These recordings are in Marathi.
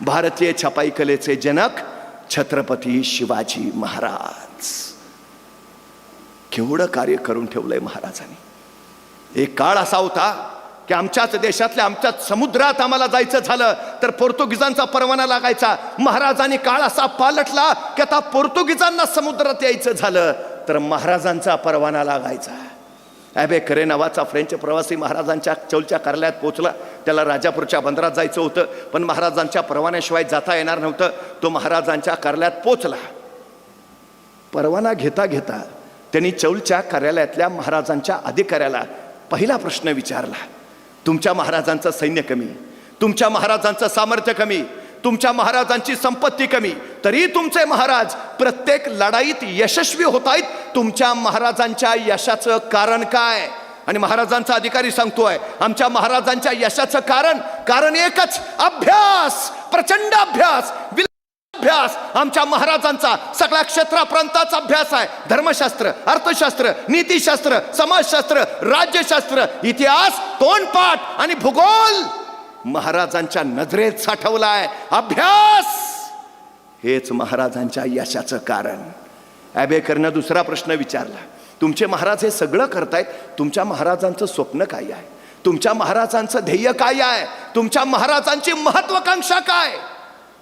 भारतीय छपाई कलेचे जनक छत्रपती शिवाजी महाराज. केवढं कार्य करून ठेवलंय महाराजांनी. एक काळ असा होता की आमच्याच देशातल्या आमच्याच समुद्रात आम्हाला जायचं झालं तर पोर्तुगीजांचा परवाना लागायचा. महाराजांनी काळ असा पालटला की आता पोर्तुगीजांना समुद्रात यायचं झालं तर महाराजांचा परवाना लागायचा. ॲबे करे नावाचा फ्रेंच प्रवासी महाराजांच्या चौलच्या कार्यालयात पोहोचला. त्याला राजापूरच्या बंदरात जायचं होतं पण महाराजांच्या परवान्याशिवाय जाता येणार नव्हतं. तो महाराजांच्या कार्यालयात पोहोचला. परवाना घेता घेता त्यांनी चौलच्या कार्यालयातल्या महाराजांच्या अधिकाऱ्याला पहिला प्रश्न विचारला. तुमच्या महाराजांचं सैन्य कमी, तुमच्या महाराजांचं सामर्थ्य कमी, तुमच्या महाराजांची संपत्ती कमी, तरी तुमचे महाराज प्रत्येक लढाईत यशस्वी होत आहेत. तुमच्या महाराजांच्या यशाचं कारण काय? आणि महाराजांचा अधिकारी सांगतोय आमच्या महाराजांच्या यशाचं कारण एकच, अभ्यास, प्रचंड अभ्यास, अभ्यास. आमच्या महाराजांचा सगळ्या क्षेत्राप्रांताचा अभ्यास आहे. धर्मशास्त्र, अर्थशास्त्र, नीतिशास्त्र, समाजशास्त्र, राज्यशास्त्र, इतिहास, तोंडपाठ आणि भूगोल महाराजांच्या नजरेत साठवलाय. अभ्यास हेच महाराजांच्या यशाचं कारण. ॲबेकरनं दुसरा प्रश्न विचारला. तुमचे महाराज हे सगळं करतायत, तुमच्या महाराजांचं स्वप्न काय आहे? तुमच्या महाराजांचं ध्येय काय आहे? तुमच्या महाराजांची महत्वाकांक्षा काय?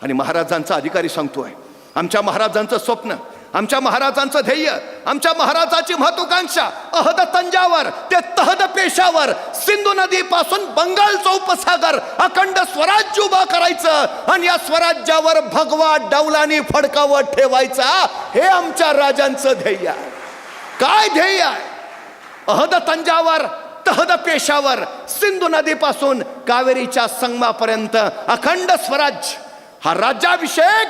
आणि महाराजांचा अधिकारी सांगतोय आमच्या महाराजांचं स्वप्न, आमच्या महाराजांचं ध्येय, आमच्या महाराजांची महत्वाकांक्षा अहद तंजावर ते तहद पेशावर, सिंधू नदी पासून बंगालचा उपसागर अखंड स्वराज्य उभा करायचं आणि या स्वराज्यावर भगवा डौलानी फडकावत ठेवायचा. हे आमच्या राजांचं ध्येय आहे. काय ध्येय आहे? अहद तंजावर, तहद पेशावर, सिंधू नदीपासून कावेरीच्या संगमापर्यंत अखंड स्वराज्य. हा राज्याभिषेक